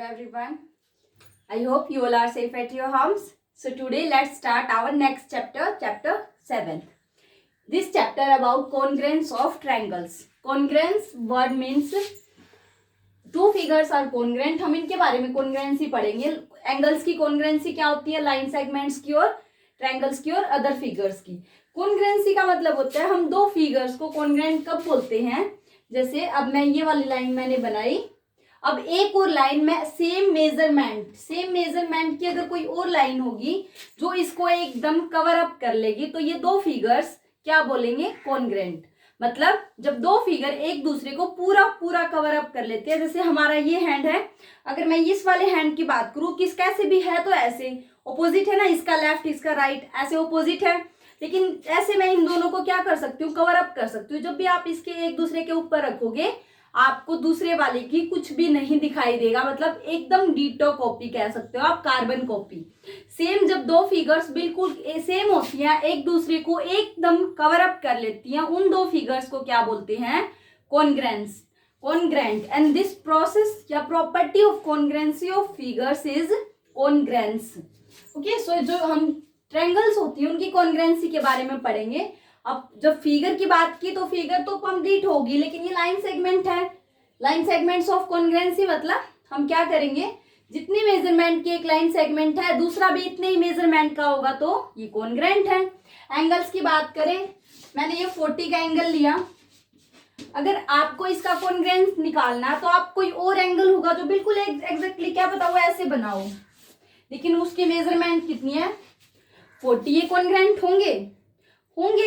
Hello everyone. I hope you all are safe at your homes. So today let's start our next chapter, chapter 7. This chapter about congruence of triangles. Congruence word means two figures are congruent. हम इनके बारे में congruency पढ़ेंगे. Angles की congruency क्या होती है, line segments की और ट्रायंगल्स की और अदर फिगर्स की. congruency का मतलब होता है हम दो फिगर्स को congruent कब बोलते हैं. जैसे अब मैं ये वाली लाइन मैंने बनाई, अब एक और लाइन में सेम मेजरमेंट की अगर कोई और लाइन होगी जो इसको एकदम कवर अप कर लेगी, तो ये दो फिगर्स क्या बोलेंगे, कॉन्ग्रेंट. मतलब जब दो फिगर एक दूसरे को पूरा कवर अप कर लेते हैं. जैसे हमारा ये हैंड है, अगर मैं इस वाले हैंड की बात करूं, किस कैसे भी है तो ऐसे ऑपोजिट है ना, इसका लेफ्ट इसका राइट ऐसे ऑपोजिट है, लेकिन ऐसे मैं इन दोनों को क्या कर सकती हूँ, कवर अप कर सकती हूँ. जब भी आप इसके एक दूसरे के ऊपर रखोगे आपको दूसरे वाले की कुछ भी नहीं दिखाई देगा. मतलब एकदम डिटो कॉपी कह सकते हो आप, कार्बन कॉपी. सेम जब दो फिगर्स बिल्कुल सेम होती हैं, एक दूसरे को एकदम कवर अप कर लेती हैं, उन दो फिगर्स को क्या बोलते हैं, congruence, congruent. And this process या property of congruency of figures is congruence. Okay, so जो हम ट्रायंगल्स होती है उनकी कॉन्ग्रेंसी के बारे में पढ़ेंगे. अब जब फिगर की बात की तो फिगर तो कंप्लीट होगी, लेकिन ये लाइन सेगमेंट है. लाइन सेगमेंट्स ऑफ कॉन्ग्रेंसी मतलब हम क्या करेंगे, जितनी मेजरमेंट की एक लाइन सेगमेंट है दूसरा भी इतने ही मेजरमेंट का होगा तो ये कॉन्ग्रेंट है. एंगल्स की बात करें, मैंने ये 40 का एंगल लिया. अगर आपको इसका कॉन्ग्रेंस निकालना तो आप कोई और एंगल होगा जो बिल्कुल एग्जैक्टली क्या पता हुआ ऐसे बनाओ, लेकिन उसकी मेजरमेंट कितनी है, 40. ये कॉन्ग्रेंट होंगे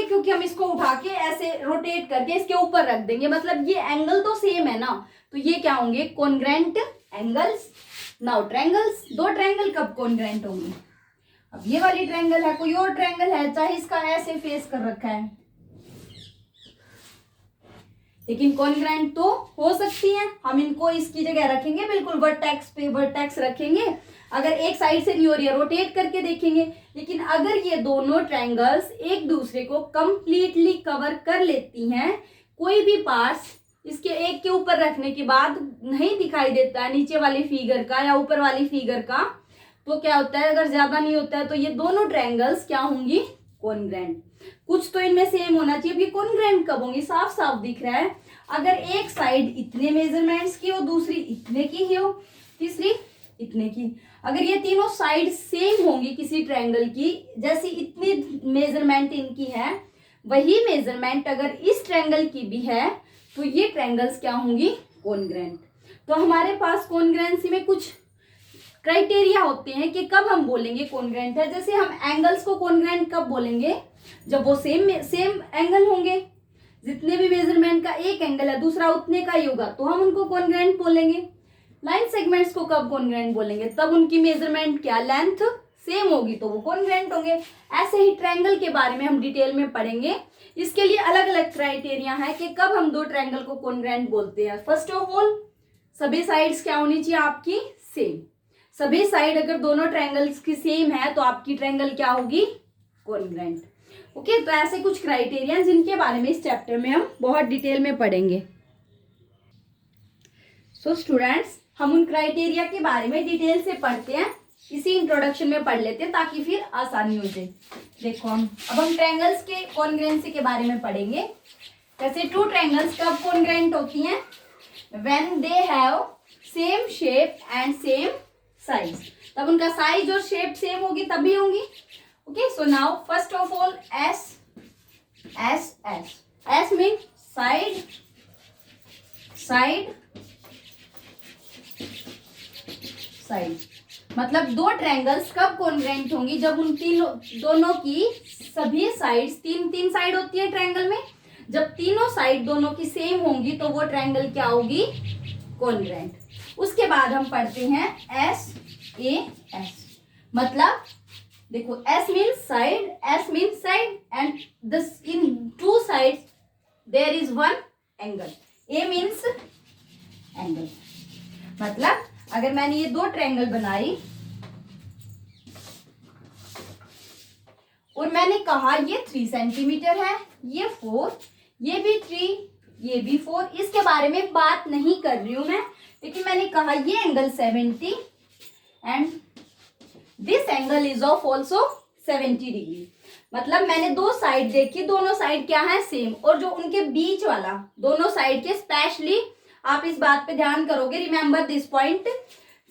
क्योंकि हम इसको उठा के ऐसे रोटेट करके इसके ऊपर रख देंगे. मतलब ये एंगल तो सेम है ना, तो ये क्या होंगे, कॉन्ग्रेंट एंगल्स. नाउ ट्रायंगल्स, दो ट्रायंगल कब कॉन्ग्रेंट होंगे. अब ये वाली ट्रायंगल है, कोई और ट्रायंगल है, चाहे इसका ऐसे फेस कर रखा है, लेकिन कॉन्ग्रेंट तो हो सकती है. हम इनको इसकी जगह रखेंगे, बिल्कुल वर्टेक्स पे वर्टेक्स रखेंगे. अगर एक साइड से नहीं हो रही है रोटेट करके देखेंगे. लेकिन अगर ये दोनों ट्रायंगल्स एक दूसरे को कंप्लीटली कवर कर लेती हैं, कोई भी पार्ट्स इसके एक के ऊपर रखने के बाद नहीं दिखाई देता है नीचे वाली फिगर का या ऊपर वाली फिगर का, तो क्या होता है, अगर ज्यादा नहीं होता है तो ये दोनों ट्रायंगल्स क्या होंगी, कॉन्ग्रेंट. कुछ तो इनमें सेम होना चाहिए. अभी कॉन्ग्रेंट कब होंगी, साफ साफ दिख रहा है. अगर एक साइड इतने मेजरमेंट्स की हो, दूसरी इतने की ही हो, तीसरी इतने की. अगर ये तीनों साइड सेम होंगी किसी ट्रायंगल की, जैसी इतनी मेजरमेंट इनकी है, वही मेजरमेंट अगर इस ट्रायंगल की भी है, तो ये ट्रायंगल्स क्या होंगी, कॉन्ग्रेंट. तो हमारे पास कॉन्ग्रेंसी में कुछ क्राइटेरिया होते हैं कि कब हम बोलेंगे कॉन्ग्रेंट है. जैसे हम एंगल्स को कॉन्ग्रेंट कब बोलेंगे, जब वो सेम एंगल होंगे. जितने भी मेजरमेंट का एक एंगल है दूसरा उतने का ही होगा तो हम उनको कॉन्ग्रेंट बोलेंगे. लाइन सेगमेंट्स को कब कॉन्ग्रेंट बोलेंगे, तब उनकी मेजरमेंट क्या, लेंथ सेम होगी तो वो कॉन्ग्रेंट होंगे. ऐसे ही ट्रायंगल के बारे में हम डिटेल में पढ़ेंगे. इसके लिए अलग अलग क्राइटेरिया है कि कब हम दो ट्रायंगल को कॉन्ग्रेंट बोलते हैं. फर्स्ट ऑफ ऑल, सभी साइड्स क्या होनी चाहिए आपकी, सेम. सभी साइड अगर दोनों ट्रायंगल्स की सेम है तो आपकी ट्रायंगल क्या होगी, कॉन्ग्रेंट. ओके, तो ऐसे कुछ क्राइटेरिया जिनके बारे में इस चैप्टर में हम बहुत डिटेल में पढ़ेंगे. सो स्टूडेंट्स, हम उन क्राइटेरिया के बारे में डिटेल से पढ़ते हैं. इसी इंट्रोडक्शन में पढ़ लेते हैं ताकि फिर आसानी हो जाए. देखो अब हम ट्रायंगल्स के कॉन्ग्रेंसी के बारे में पढ़ेंगे. जैसे टू ट्रायंगल्स कब कॉन्ग्रेंट होती हैं, when they have same shape and same size. तब उनका साइज और शेप सेम होगी तभी होंगी. Okay, so now first of all S mean side मतलब दो ट्रायंगल्स कब कॉन्ग्रेंट होंगी, जब उन दोनों की सभी साइड्स, तीन साइड होती है ट्रायंगल में, जब तीनों साइड दोनों की सेम होंगी तो वो ट्रायंगल क्या होगी, कॉन्ग्रेंट. उसके बाद हम पढ़ते हैं एस. मतलब देखो, S means side and this in two sides there is one angle. A means angle. मतलब अगर मैंने ये दो ट्रायंगल बनाई और मैंने कहा ये 3 सेंटीमीटर है, ये 4, ये भी 3, ये भी 4. इसके बारे में बात नहीं कर रही हूं मैं, लेकिन मैंने कहा ये angle 70 and this angle is of also 70 degree. मतलब मैंने दो साइड देखी, दोनों साइड क्या है सेम, और जो उनके बीच वाला दोनों साइड के स्पेशली आप इस बात पे ध्यान करोगे, remember this point,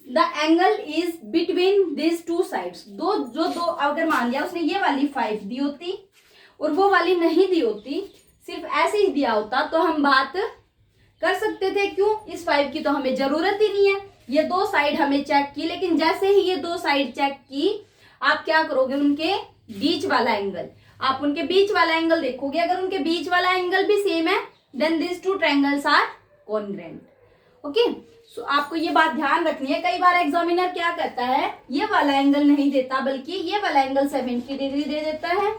the angle is between this two sides. दो अगर मान लिया उसने ये वाली 5 दी होती और वो वाली नहीं दी होती, सिर्फ ऐसे ही दिया होता, तो हम बात कर सकते थे। क्यों? इस 5 की तो हमें जरूरत ही नहीं है। ये दो साइड हमें चेक की, लेकिन जैसे ही ये दो साइड चेक की, आप क्या करोगे, उनके बीच वाला एंगल, आप उनके बीच वाला एंगल देखोगे। अगर उनके बीच वाला एंगल भी सेम है, then this two triangles are congruent. Okay, so आपको ये बात ध्यान रखनी है। कई बार एग्जामिनर क्या करता है, ये वाला एंगल नहीं देता, बल्कि ये वाला एंगल 70 डिग्री दे देता है।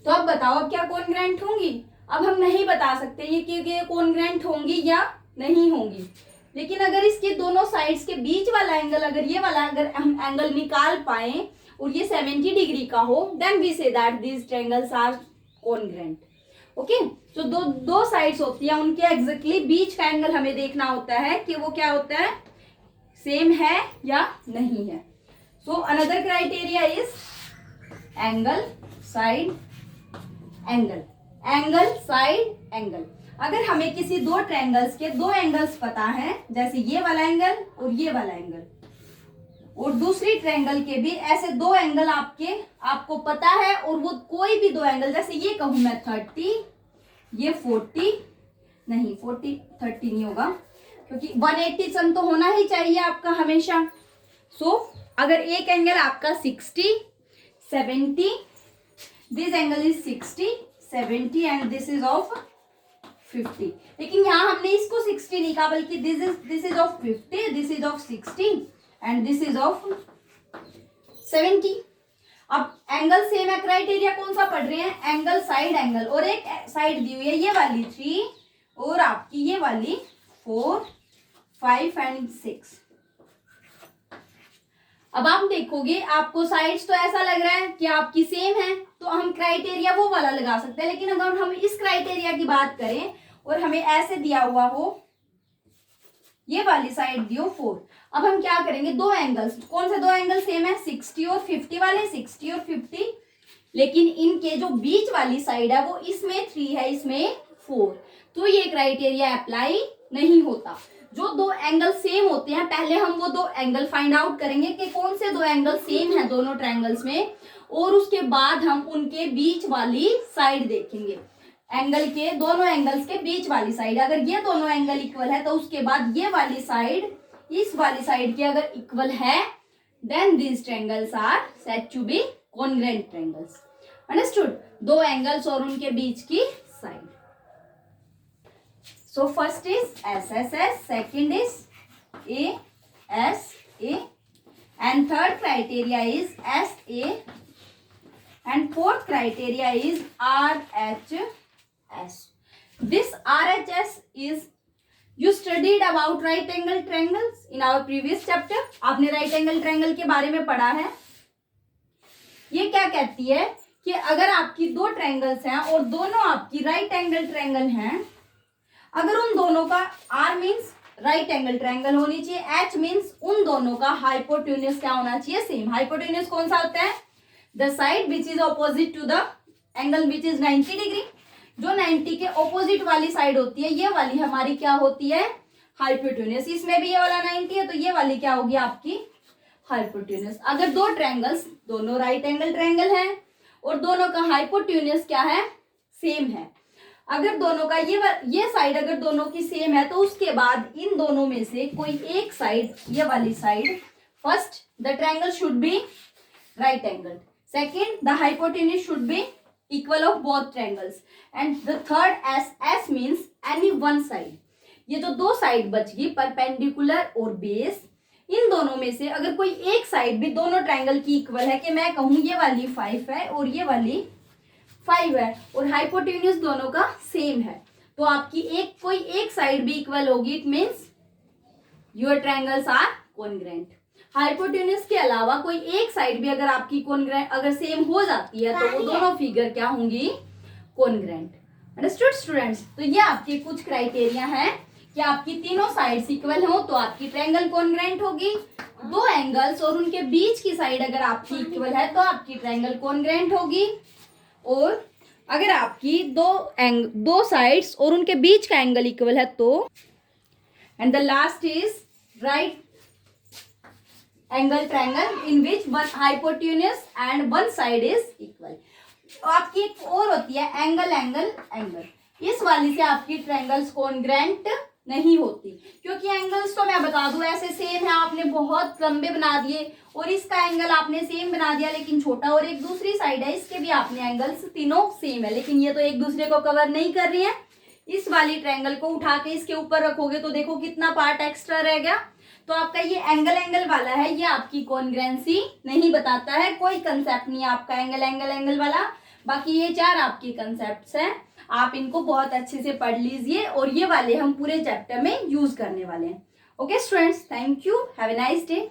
तो अब बताओ, अब क्या कॉन्ग्रुएंट होंगी? अब हम नहीं बता सकते ये कि ये कॉन्ग्रुएंट होंगी या नहीं होंगी। लेकिन अगर इसके दोनों साइड्स के बीच वाला एंगल, अगर ये वाला अगर हम एंगल निकाल पाए और ये 70 डिग्री का हो, then we say that these triangles are congruent. Okay, तो दो साइड्स होती है, उनके एग्जैक्टली बीच का एंगल हमें देखना होता है कि वो क्या होता है, सेम है या नहीं है। So another criteria is angle side angle, angle side angle. अगर हमें किसी दो ट्रायंगल्स के दो एंगल्स पता है, जैसे ये वाला एंगल और ये वाला एंगल, और दूसरी ट्रायंगल के भी ऐसे दो एंगल आपको पता है, और वो कोई भी दो एंगल, जैसे ये कहूं मैं 30, ये 40 नहीं, 30 नहीं होगा, क्योंकि 180 सन तो होना ही चाहिए आपका हमेशा। सो अगर एक एंगल आपका 60, 70, this angle is 60, 70 and this is of 50, लेकिन यहाँ हमने इसको 60 नहीं कहा, बल्कि this is of 50, this is of 60 and this is of 70। अब एंगल सेम है, क्राइटेरिया कौन सा पढ़ रहे हैं, एंगल साइड एंगल। और एक साइड दी हुई है ये वाली 3 और आपकी ये वाली 4, 5 एंड 6। अब आप देखोगे, आपको साइड्स तो ऐसा लग रहा है कि आपकी सेम है, तो हम क्राइटेरिया वो वाला लगा सकते हैं। लेकिन अगर हम इस क्राइटेरिया की बात करें और हमें ऐसे दिया हुआ हो, ये वाली साइड दियो 4, अब हम क्या करेंगे, दो एंगल्स, कौन से दो एंगल सेम है, 60 और 50 वाले, 60 और 50, लेकिन इनके जो बीच वाली साइड है वो इसमें 3 है, इसमें 4, तो ये क्राइटेरिया अप्लाई नहीं होता। जो दो एंगल सेम होते हैं, पहले हम वो दो एंगल फाइंड आउट करेंगे कि कौन से दो एंगल सेम है दोनों ट्रायंगल्स में, और उसके बाद हम उनके बीच वाली साइड देखेंगे, एंगल के दोनों एंगल्स के बीच वाली साइड। अगर ये दोनों एंगल इक्वल है, तो उसके बाद ये वाली साइड इस वाली साइड की अगर इक्वल है, then these triangles are said to be congruent triangles. Understood? दो एंगल्स और उनके बीच की side. So first is SSS, second is ASA, and third criteria is SA, and fourth criteria is RHS. This RHS is, you studied about right angle triangles in our previous chapter. आपने right angle triangle के बारे में पढ़ा है। ये क्या कहती है कि अगर आपकी दो ट्रायंगल्स हैं और दोनों आपकी राइट एंगल ट्रायंगल हैं, अगर उन दोनों का R means right angle triangle होनी चाहिए, H मीन्स उन दोनों का हाइपोटेन्यूज क्या होना चाहिए, सेम। हाइपोटेन्यूज कौन सा होता है, the side which is opposite to the angle which is 90 degree. जो 90 के ऑपोजिट वाली साइड होती है, ये वाली हमारी क्या होती है, हाइपोटेन्यूज। इसमें भी ये वाला 90 है, तो ये वाली क्या होगी आपकी हाइपोटेन्यूज। अगर दो ट्रायंगल्स दोनों राइट एंगल ट्रायंगल है और दोनों का हाइपोटेन्यूज क्या है, सेम है, अगर दोनों का ये साइड अगर दोनों की सेम है, तो उसके बाद इन दोनों में से कोई एक साइड, ये वाली side, first the triangle should be right angle, second the hypotenuse should be equal of both triangles, and the third S means any one side. ये जो दो साइड बच गई, परपेंडिकुलर और बेस, इन दोनों में से अगर कोई एक साइड भी दोनों ट्रायंगल की इक्वल है, कि मैं कहूं ये वाली 5 है और ये वाली 5 है, और हाइपोटेन्यूज दोनों का सेम है, तो आपकी कोई एक साइड भी इक्वल होगी, it means your triangles are congruent. Hypotenuse के अलावा कोई एक साइड भी अगर आपकी कॉन्ग्रुएंट अगर सेम हो जाती है, तो वो दोनों फिगर क्या होंगी, कॉन्ग्रुएंट। Understood students? तो ये आपके कुछ क्राइटेरिया हैं कि आपकी तीनों साइड्स इक्वल हो तो आपकी ट्रायंगल कॉन्ग्रेंट होगी। दो एंगल्स और उनके बीच की साइड अगर आपकी इक्वल है तो आपकी ट्रायंगल कॉन्ग्रेंट होगी। और अगर आपकी दो साइड्स और उनके बीच का एंगल इक्वल है तो, and the last is right angle triangle in which one hypotenuse and one side is equal. आपकी एक और होती है एंगल एंगल एंगल, इस वाली से आपकी ट्रायंगल्स कॉन्ग्रेंट नहीं होती, क्योंकि एंगल्स तो मैं बता दूं ऐसे सेम है, आपने बहुत लंबे बना दिए और इसका एंगल आपने सेम बना दिया लेकिन छोटा, और एक दूसरी साइड है इसके भी आपने एंगल्स तीनों सेम है लेकिन ये तो एक दूसरे को कवर नहीं कर रही है। इस वाली ट्रायंगल को उठा के इसके ऊपर रखोगे तो देखो कितना पार्ट एक्स्ट्रा रह गया। तो आपका ये एंगल एंगल वाला है, ये आपकी कॉन्ग्रेंसी नहीं बताता है, कोई कंसेप्ट नहीं है आपका एंगल एंगल एंगल वाला। बाकी ये चार आपके कंसेप्ट्स हैं, आप इनको बहुत अच्छे से पढ़ लीजिए और ये वाले हम पूरे चैप्टर में यूज करने वाले हैं। Okay students, thank you, have a nice day.